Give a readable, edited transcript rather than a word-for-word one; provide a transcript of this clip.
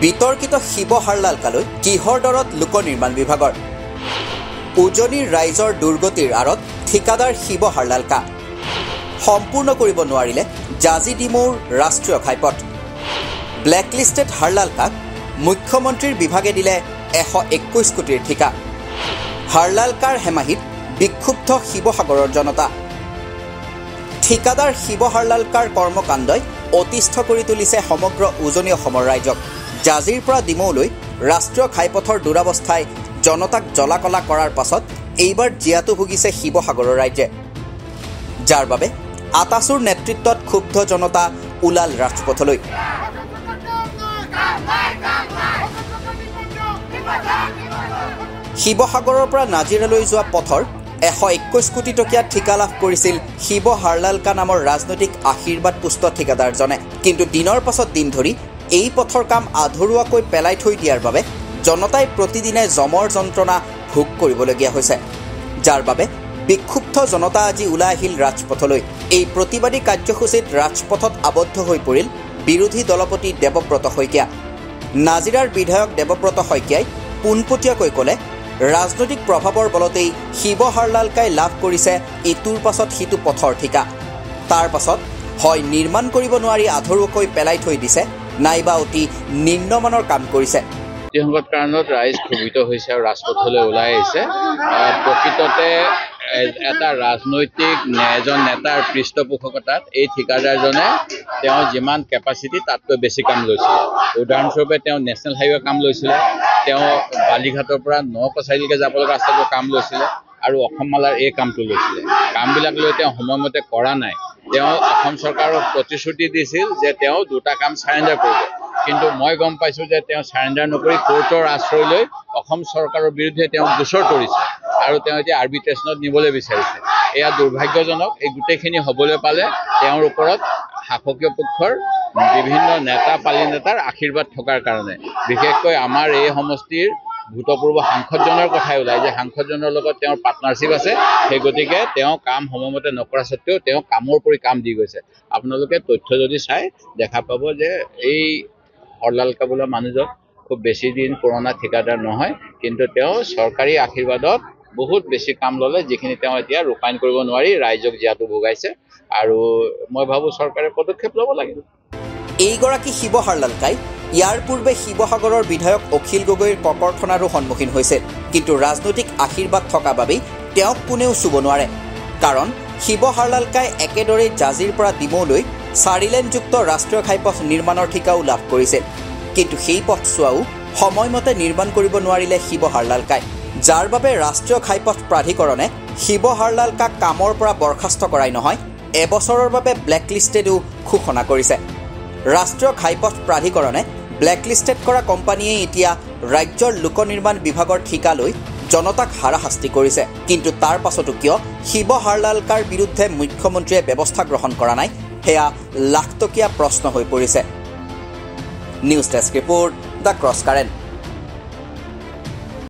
বিতৰ্কিত শিৱ হাৰলালকালৈ কিহৰ দৰত লোক নিৰ্মাণ বিভাগৰ উজনিৰ ৰাইজৰ দুৰ্গতিৰ আঁৰত ঠিকাদাৰ শিৱ হাৰলালকা সম্পূৰ্ণ কৰিব নোৱাৰিলে জাজি ডিমৌৰ ৰাষ্ট্ৰীয় ঘাইপথ ব্লেকলিষ্টেড হাৰলালকাক মুখ্যমন্ত্ৰীৰ বিভাগে দিলে 121 কোটিৰ ঠিকা হাৰলালকাৰ হেমাহিত বিক্ষুব্ধ শিৱসাগৰৰ জনতা ঠিকাদাৰ শিৱ হাৰলালকাৰ কৰ্মকাণ্ডই অতিষ্ঠ কৰি তুলিছে সমগ্ৰ উজনি অসমৰ ৰাইজক জাজিৰ পৰা ডিমৌলৈ ৰাষ্ট্ৰীয় ঘাইপথৰ দুৰাৱস্থাই জনতাক জলাকলা কৰাৰ পাছত এইবাৰ জিয়াটো ভুগিছে শিৱসাগৰৰ ৰাইজে যাৰ বাবে আতাসুৰ নেতৃত্বত ক্ষুব্ধ জনতা ওলাল ৰাজপথলৈ শিৱসাগৰৰ পৰা নাজিৰালৈ যোৱা পথৰ 121 কোটি টকীয়া ঠিকা লাভ কৰিছিল শিৱ হাৰলালকা নামৰ ৰাজনৈতিক আশীৰ্বাদ পুষ্ট ঠিকাদাৰজনে কিন্তু দিনৰ পাছত দিন ধৰি এই পথৰ কাম আধৰুৱাকৈ পেলাই থৈ দিয়াৰ বাবে জনতাই প্ৰতিদিনে জমৰ যন্ত্ৰণা ভোগ কৰিবলগীয়া হৈছে যাৰ বাবে বিক্ষুব্ধ জনতা আজি ওলাই আহিল ৰাজপথলৈ এই প্ৰতিবাদী কাৰ্যসূচীত ৰাজপথত আবদ্ধ হৈ পৰিল বিৰোধী দলপতি দেৱব্ৰত শইকীয়া নাজিৰাৰ বিধায়ক দেৱব্ৰত শইকীয়াই পোনপটীয়াকৈ ক'লে ৰাজনৈতিক প্ৰভাৱৰ বলতেই শিৱ হাৰলালকাই লাভ কৰিছে ইটোৰ পাছত সিটো পথৰ ঠিকা তাৰ পাছত হয় নিৰ্মাণ কৰিব নোৱাৰি আধৰুৱাকৈ পেলাই থৈ দিছে নাইবা অতি নিম্নমানৰ কাম কৰিছে সংগত কাৰণত ৰাইজ ক্ষোভিত হৈছে আৰু ৰাজপথলৈ ওলাই আহিছে প্ৰকৃততে এটা ৰাজনৈতিক এজন নেতাৰ পৃষ্ঠপোষকতাত এই ঠিকাদাৰজনে তেওঁ যিমান কেপাচিটি তাতকৈ বেছি কাম লৈছিলে উদাহৰণস্বৰূপে তেওঁ নেশ্যনেল হাইৱে কাম লৈছিলে তেওঁ বালিঘাটৰ পৰা নকছাৰীলৈকে যাব লগা ৰাস্তাটোৰ কাম লৈছিলে আৰু অসম মালাৰ এই কামটো লৈছিলে কামবিলাক লৈ তেওঁ সময়মতে কৰা নাই তেওঁ অসম চৰকাৰক প্ৰতিশ্ৰুতি দিছিল যে তেওঁ দুটা কাম চাৰেণ্ডাৰ কৰিব কিন্তু মই গম পাইছোঁ যে তেওঁ চাৰেণ্ডাৰ নকৰি কোৰ্টৰ আশ্ৰয় লৈ অসম চৰকাৰৰ বিৰুদ্ধে তেওঁ গোচৰ তৰিছে আৰু তেওঁ এতিয়া আৰ্বিট্ৰেশ্যনত নিবলৈ বিচাৰিছে এয়া দুৰ্ভাগ্যজনক এই গোটেইখিনি হ'বলৈ পালে তেওঁৰ ওপৰত শাসকীয় পক্ষৰ বিভিন্ন নেতা পালি নেতাৰ আশীৰ্বাদ থকাৰ কাৰণে বিশেষকৈ আমাৰ এই সমষ্টিৰ ভূতপূৰ্ব সাংসদজনৰ কথাই ওলাই যে সাংসদজনৰ লগত তেওঁৰ পাৰ্টনাৰশ্বিপ আছে সেই গতিকে তেওঁ কাম সময়মতে নকৰা স্বত্তেও তেওঁ কামৰ পৰি কাম দি গৈছে আপোনালোকে তথ্য যদি চাই দেখা পাব যে এই হাৰলালকা বোলা মানুহজন খুব বেছি দিন পুৰণা ঠিকাদাৰ নহয় কিন্তু তেওঁ চৰকাৰী আশীৰ্বাদত বহুত বেছি কাম ল'লে যিখিনি তেওঁ এতিয়া ৰূপায়ণ কৰিব নোৱাৰি ৰাইজক জিয়াটো ভোগাইছে আৰু মই ভাবোঁ চৰকাৰে পদক্ষেপ ল'ব লাগিব এইগৰাকী শিৱ হাৰলালকাই ইয়াৰ পূৰ্বে শিৱসাগৰৰ বিধায়ক অখিল গগৈৰ ককৰ্থনাৰো সন্মুখীন হৈছিল কিন্তু ৰাজনৈতিক আশীৰ্বাদ থকা বাবেই তেওঁক কোনেও চুব নোৱাৰে কাৰণ শিৱ হাৰলালকাই একেদৰে জাজিৰ পৰা ডিমৌলৈ 4 লেনযুক্ত ৰাষ্ট্ৰীয় ঘাইপথ নিৰ্মাণৰ ঠিকাও লাভ কৰিছিল কিন্তু সেই পথছোৱাও সময়মতে নিৰ্মাণ কৰিব নোৱাৰিলে শিৱ হাৰলালকাই যাৰ বাবে ৰাষ্ট্ৰীয় ঘাইপথ প্ৰাধিকৰণে শিৱ হাৰলালকাক কামৰ পৰা বৰখাস্ত কৰাই নহয় এবছৰৰ বাবে ব্লেকলিষ্টেডো ঘোষণা কৰিছে ৰাষ্ট্ৰীয় ঘাইপথ প্ৰাধিকৰণে ব্লেকলিষ্টেড কৰা কোম্পানীয়ে এতিয়া ৰাজ্যৰ লোক নিৰ্মাণ বিভাগৰ ঠিকা লৈ জনতাক হাৰাশাস্তি কৰিছে কিন্তু তাৰ পাছতো কিয় শিৱ হাৰলালকাৰ বিৰুদ্ধে মুখ্যমন্ত্ৰীয়ে ব্যৱস্থা গ্ৰহণ কৰা নাই সেয়া লাখটকীয়া প্ৰশ্ন হৈ পৰিছে news desk report the cross current